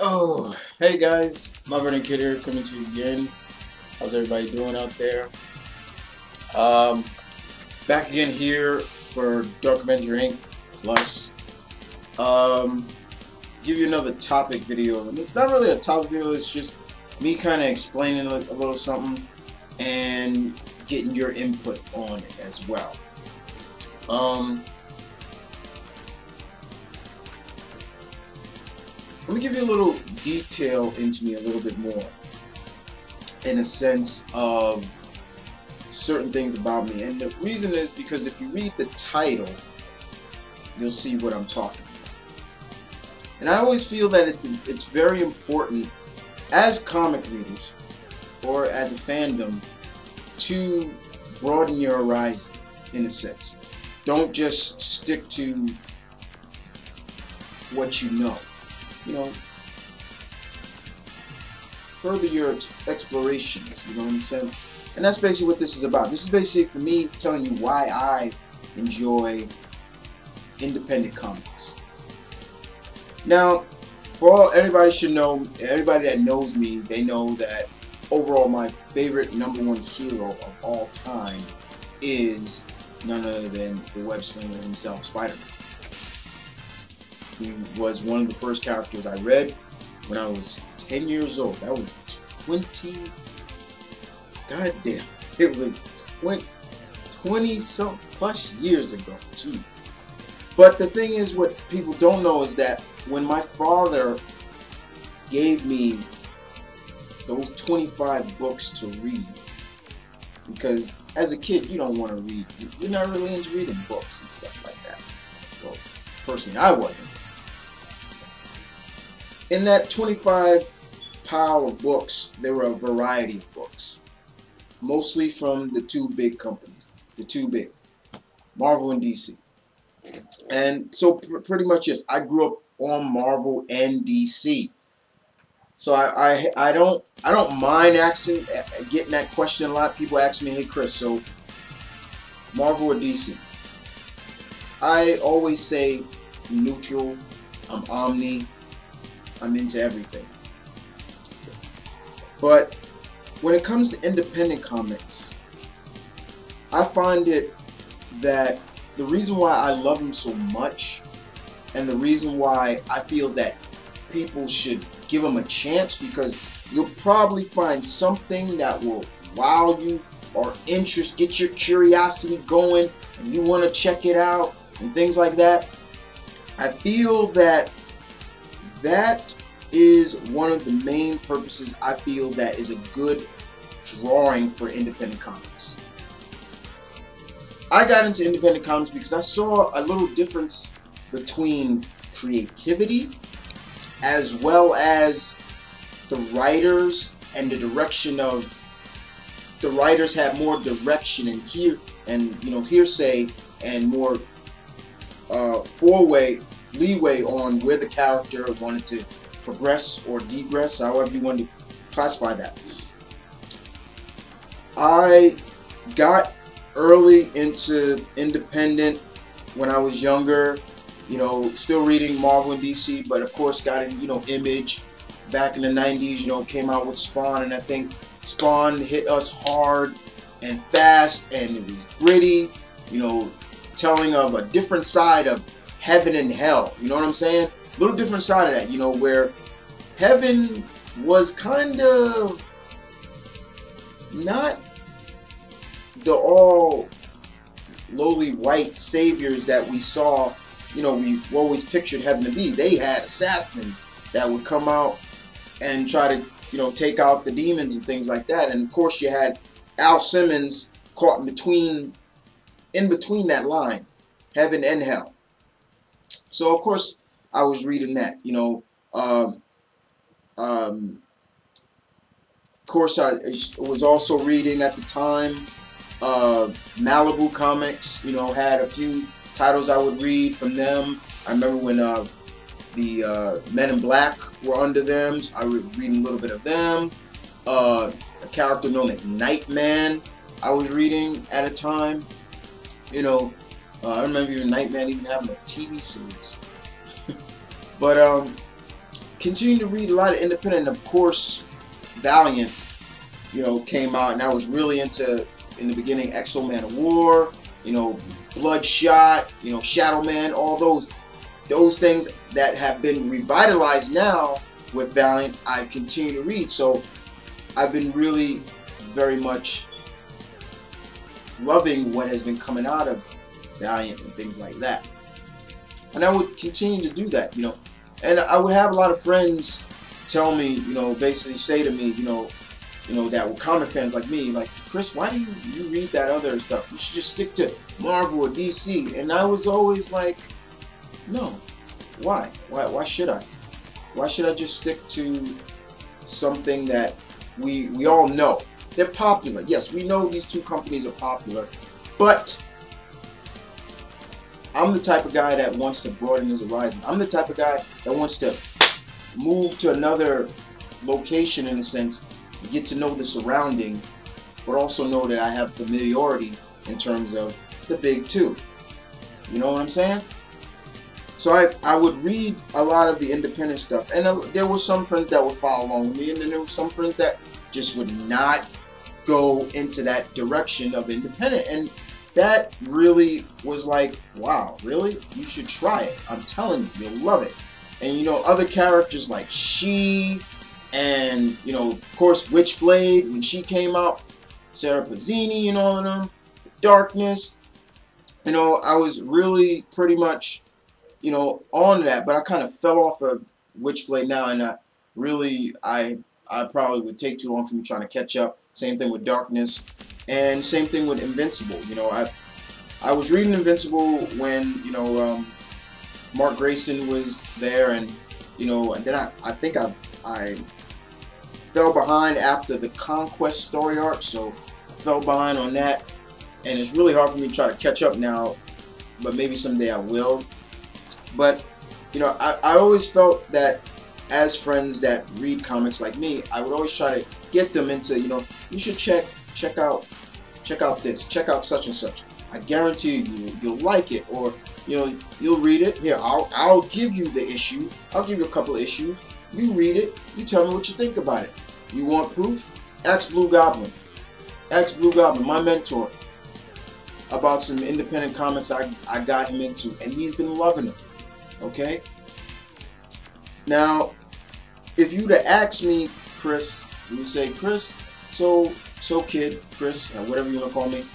Oh, hey guys, Marvin and Kid here coming to you again. How's everybody doing out there? Um, Back again here for Dark Avenger Inc. Plus. Um, Give you another topic video, and it's not really a topic video. It's just me kind of explaining a little something and getting your input on it as well. Let me give you a little detail into me a little bit more, in a sense of certain things about me. And the reason is because if you read the title, you'll see what I'm talking about. And I always feel that it's very important as comic readers or as a fandom to broaden your horizon, in a sense. Don't just stick to what you know. Further your explorations, in a sense. And that's basically what this is about. This is basically for me telling you why I enjoy independent comics. Now, everybody should know, everybody that knows me, they know that overall my favorite #1 hero of all time is none other than the web slinger himself, Spider-Man. He was one of the first characters I read when I was 10 years old. That was 20, goddamn, it was 20 some plus years ago, Jesus. But the thing is, what people don't know is that when my father gave me those 25 books to read, because as a kid you don't want to read, you're not really into reading books and stuff like that. Well, personally I wasn't. In that 25 pile of books, there were a variety of books, mostly from the two big companies, Marvel and DC. And so pretty much yes, I grew up on Marvel and DC. So I don't mind getting that question a lot. People ask me, hey Chris, so Marvel or DC? I always say neutral. I'm omni. I'm into everything. But when it comes to independent comics, I find it that the reason why I love them so much, and the reason why I feel that people should give them a chance, because you'll probably find something that will wow you or get your curiosity going, and you want to check it out and things like that. I feel that is one of the main purposes. I feel that is a good drawing for independent comics. I got into independent comics because I saw a little difference between creativity as well as the writers, and the direction of the writers had more direction and hearsay and more leeway on where the character wanted to progress or degress, however you want to classify that. I got early into independent when I was younger, still reading Marvel and DC, but of course got in, Image back in the 90s, came out with Spawn, and I think Spawn hit us hard and fast, and it was gritty, telling of a different side of heaven and hell, you know what I'm saying? A little different side of that, where heaven was kind of not the all lowly white saviors that we saw, we always pictured heaven to be. They had assassins that would come out and try to, take out the demons and things like that. And of course you had Al Simmons caught in between that line, heaven and hell. So of course I was reading that, of course I was also reading at the time Malibu Comics, had a few titles I would read from them. I remember when the Men in Black were under them, so I was reading a little bit of them. A character known as Nightman I was reading at a time. I remember even Nightman even having a TV series. But continued to read a lot of independent. Of course, Valiant, came out, and I was really into, in the beginning, Exo Man of War, Bloodshot, Shadow Man, all those things that have been revitalized now with Valiant. I continue to read, so I've been really very much loving what has been coming out of Valiant and things like that. And I would continue to do that, and I would have a lot of friends tell me, basically say to me, that were comic fans like me, like, Chris, why do you read that other stuff? You should just stick to Marvel or DC. And I was always like, no, why should I? Why should I just stick to something that we all know? They're popular. Yes, we know these two companies are popular, but I'm the type of guy that wants to broaden his horizon. I'm the type of guy that wants to move to another location, in a sense, get to know the surrounding, but also know that I have familiarity in terms of the big two. You know what I'm saying? So I would read a lot of the independent stuff, and there were some friends that would follow along with me, and then there were some friends that just would not go into that direction of independent, and that really was like, wow, really? You should try it. I'm telling you, you'll love it. And other characters like She, and of course Witchblade when she came out, Sarah Pazzini and all of them, Darkness. I was really pretty much on that, but I kind of fell off of Witchblade now, and I probably would take too long for me trying to catch up. Same thing with Darkness, and same thing with Invincible. I was reading Invincible when Mark Grayson was there, and and then I think I fell behind after the Conquest story arc, so I fell behind on that, and it's really hard for me to try to catch up now, but maybe someday I will. But I always felt that as friends that read comics like me, I would always try to get them into, you should check out this, check out such and such. I guarantee you'll like it, or you'll read it. Here, I'll give you the issue. I'll give you a couple of issues. You read it. You tell me what you think about it. You want proof? Ask Blue Goblin. Ask Blue Goblin, my mentor, about some independent comics I got him into, and he's been loving them. Okay? Now, if you'd have asked me, Chris, you would say, Chris, so kid, Chris, whatever you want to call me,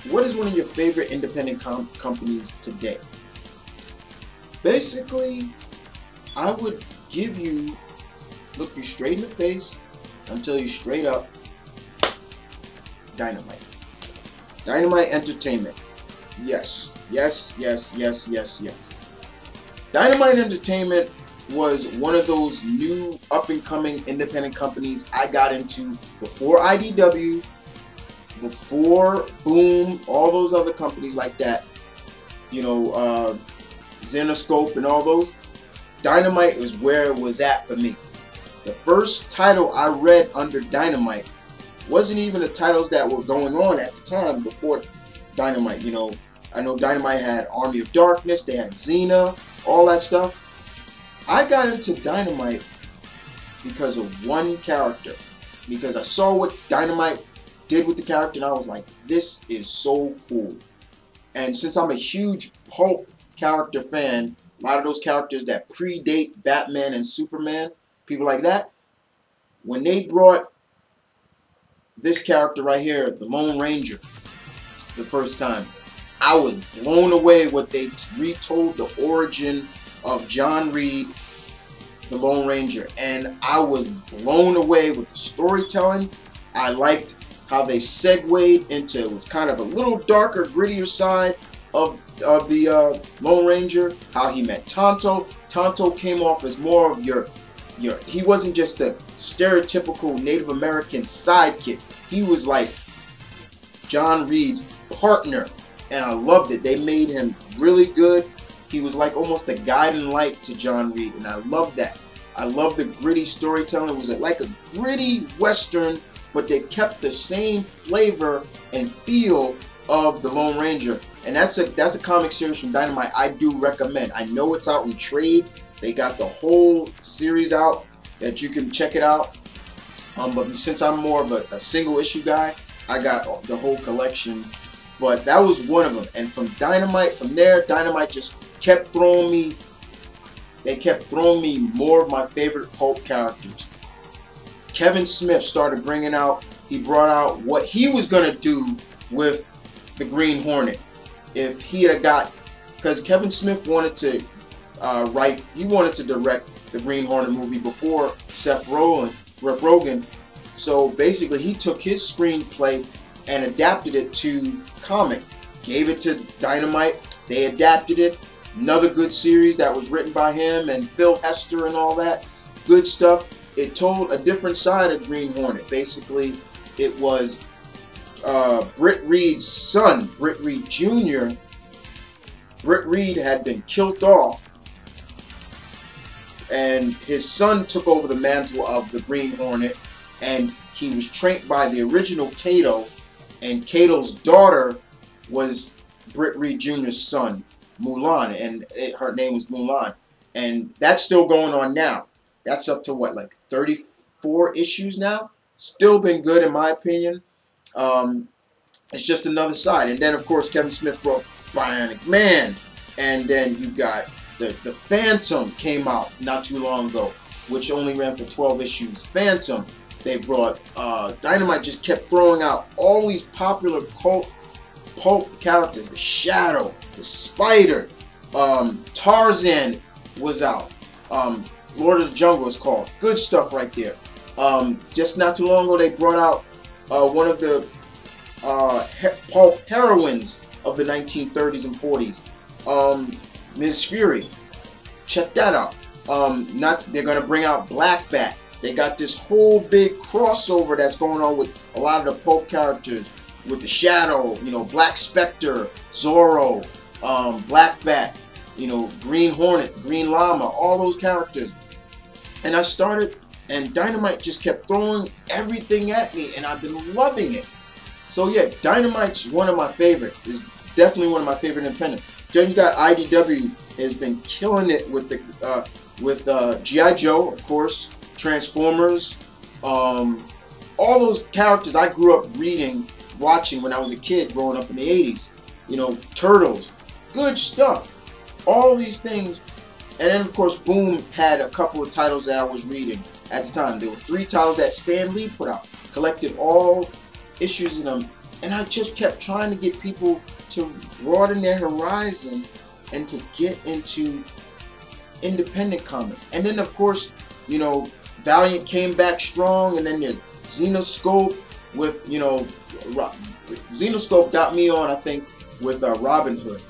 what is one of your favorite independent companies today? Basically, I would look you straight in the face and tell you straight up, Dynamite. Dynamite Entertainment. Yes. Dynamite Entertainment was one of those new up-and-coming independent companies I got into before IDW, before Boom, all those other companies like that, Zenoscope and all those. Dynamite is where it was at for me. The first title I read under Dynamite wasn't even the titles that were going on at the time before Dynamite. I know Dynamite had Army of Darkness, they had Xena, all that stuff. I got into Dynamite because of one character, because I saw what Dynamite did with the character, and I was like, this is so cool. And since I'm a huge pulp character fan, a lot of those characters that predate Batman and Superman, people like that, when they brought this character right here, the Lone Ranger, the first time, I was blown away what they retold the origin of John Reed, the Lone Ranger, and I was blown away with the storytelling. I liked how they segued into, it was kind of a little darker, grittier side of the Lone Ranger, how he met Tonto. Tonto came off as more of your he wasn't just a stereotypical Native American sidekick. He was like John Reed's partner, and I loved it. They made him really good. He was like almost a guiding light to John Reed, and I loved that. I loved the gritty storytelling. It was like a gritty Western, but they kept the same flavor and feel of the Lone Ranger. And that's a comic series from Dynamite I do recommend. I know it's out in trade They got the whole series out that you can check it out. But since I'm more of a single issue guy, I got the whole collection. But that was one of them. And from there, Dynamite just kept throwing me. They kept throwing me more of my favorite pulp characters. Kevin Smith started bringing out. He brought out what he was gonna do with the Green Hornet. If he had got, because Kevin Smith wanted to he wanted to direct the Green Hornet movie before Seth Rogen. So basically, he took his screenplay and adapted it to comic. Gave it to Dynamite. They adapted it. Another good series that was written by him and Phil Hester and all that. Good stuff. It told a different side of Green Hornet. Basically, it was Britt Reed's son, Britt Reed Jr. Britt Reed had been killed off, and his son took over the mantle of the Green Hornet, and he was trained by the original Kato, and Kato's daughter was Britt Reed Jr.'s son, Mulan, and her name was Mulan, and that's still going on now. That's up to what, like 34 issues now? Still been good in my opinion. It's just another side. And then of course Kevin Smith brought Bionic Man, and then you got the Phantom came out not too long ago, which only ran for 12 issues. Phantom, they brought Dynamite just kept throwing out all these popular pulp characters. The Shadow, the Spider, Tarzan was out. Lord of the Jungle is called. Good stuff right there. Just not too long ago, they brought out one of the pulp heroines of the 1930s and 40s, Ms. Fury. Check that out. They're gonna bring out Black Bat. They got this whole big crossover that's going on with a lot of the pulp characters, with the Shadow, you know, Black Spectre, Zorro, Black Bat, you know, Green Hornet, Green Llama, all those characters. And I started, and Dynamite just kept throwing everything at me, and I've been loving it. So yeah, Dynamite's one of my favorite. Is definitely one of my favorite independent. Then you got IDW has been killing it with the G.I. Joe, of course, Transformers, all those characters I grew up reading, watching when I was a kid, growing up in the 80s. You know, Turtles, good stuff. All these things. And then of course Boom had a couple of titles that I was reading at the time. There were 3 titles that Stan Lee put out, collected all issues in them, and I just kept trying to get people to broaden their horizon and to get into independent comics. And then of course, you know, Valiant came back strong, and then there's Xenoscope with, you know, Xenoscope got me on, I think, with Robin Hood.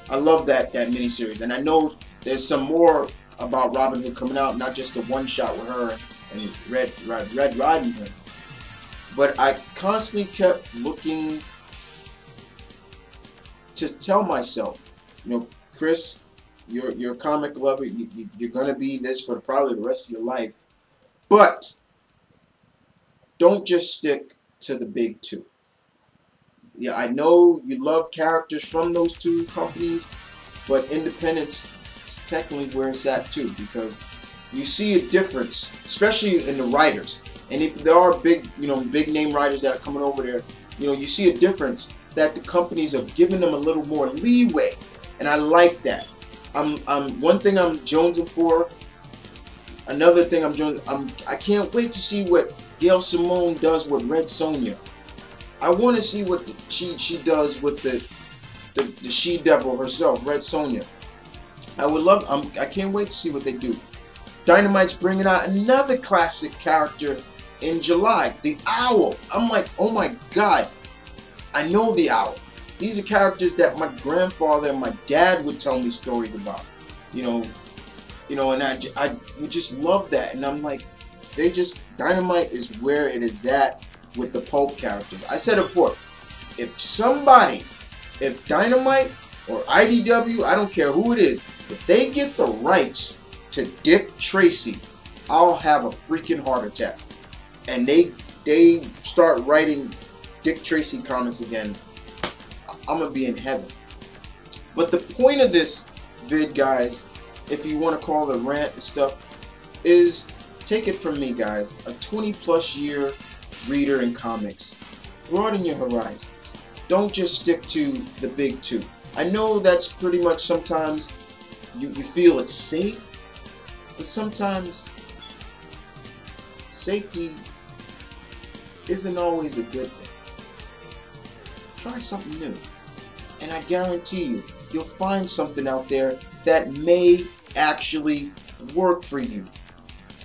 I love that miniseries, and I know there's some more about Robin Hood coming out, not just the one shot with her and Red Riding Hood. But I constantly kept looking to tell myself, you know, Chris, you're a comic lover. You're gonna be this for probably the rest of your life, but don't just stick to the big 2. Yeah, I know you love characters from those 2 companies, but independence is technically where it's at too, because you see a difference, especially in the writers. And if there are big, you know, big name writers that are coming over there, you know, you see a difference that the companies are giving them a little more leeway, and I like that. One thing I'm jonesing for. Another thing I can't wait to see what Gail Simone does with Red Sonja. I want to see what she does with the she-devil herself, Red Sonja. I can't wait to see what they do. Dynamite's bringing out another classic character in July, the Owl. I'm like, oh my God, I know the Owl. These are characters that my grandfather and my dad would tell me stories about. You know, and I would just love that. And I'm like, Dynamite is where it is at with the pulp characters. I said it before, if Dynamite or IDW, I don't care who it is, if they get the rights to Dick Tracy, I'll have a freaking heart attack. And they start writing Dick Tracy comics again, I'm gonna be in heaven. But the point of this vid, guys, if you want to call it a rant and stuff, is take it from me, guys. A 20+ year reader in comics. Broaden your horizons. Don't just stick to the big two. I know that's pretty much sometimes you feel it's safe, but sometimes safety isn't always a good thing. Try something new, and I guarantee you, you'll find something out there that may actually work for you.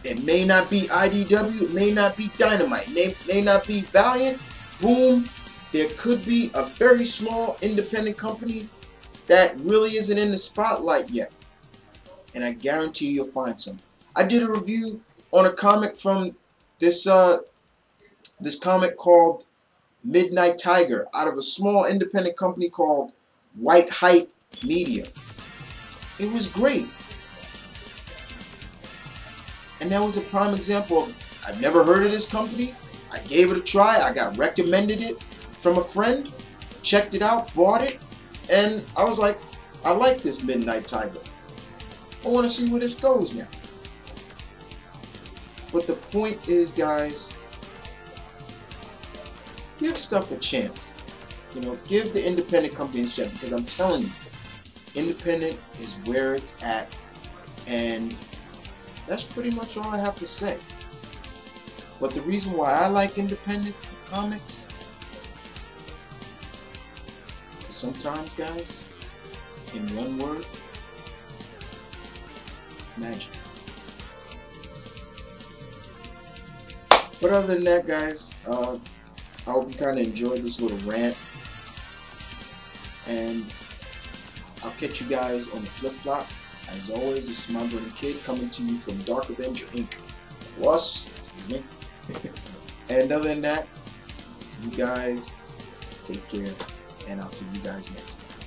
It may not be IDW, it may not be Dynamite, it may not be Valiant. Boom, there could be a very small independent company that really isn't in the spotlight yet, and I guarantee you'll find some. I did a review on a comic from this comic called Midnight Tiger out of a small independent company called White Height Media. It was great, and that was a prime example of, I've never heard of this company. I gave it a try. I got recommended it from a friend, checked it out, bought it, and I was like, I like this Midnight Tiger. I want to see where this goes now. But the point is, guys, give stuff a chance. You know, give the independent companies a chance, because I'm telling you, independent is where it's at, and that's pretty much all I have to say. But the reason why I like independent comics is sometimes, guys, in one word, magic. But other than that, guys, I hope you kind of enjoyed this little rant, and I'll catch you guys on the flip-flop. As always, it's my brother Kid coming to you from DarkAvengerINCPlus. Excuse me. And other than that, you guys take care, and I'll see you guys next time.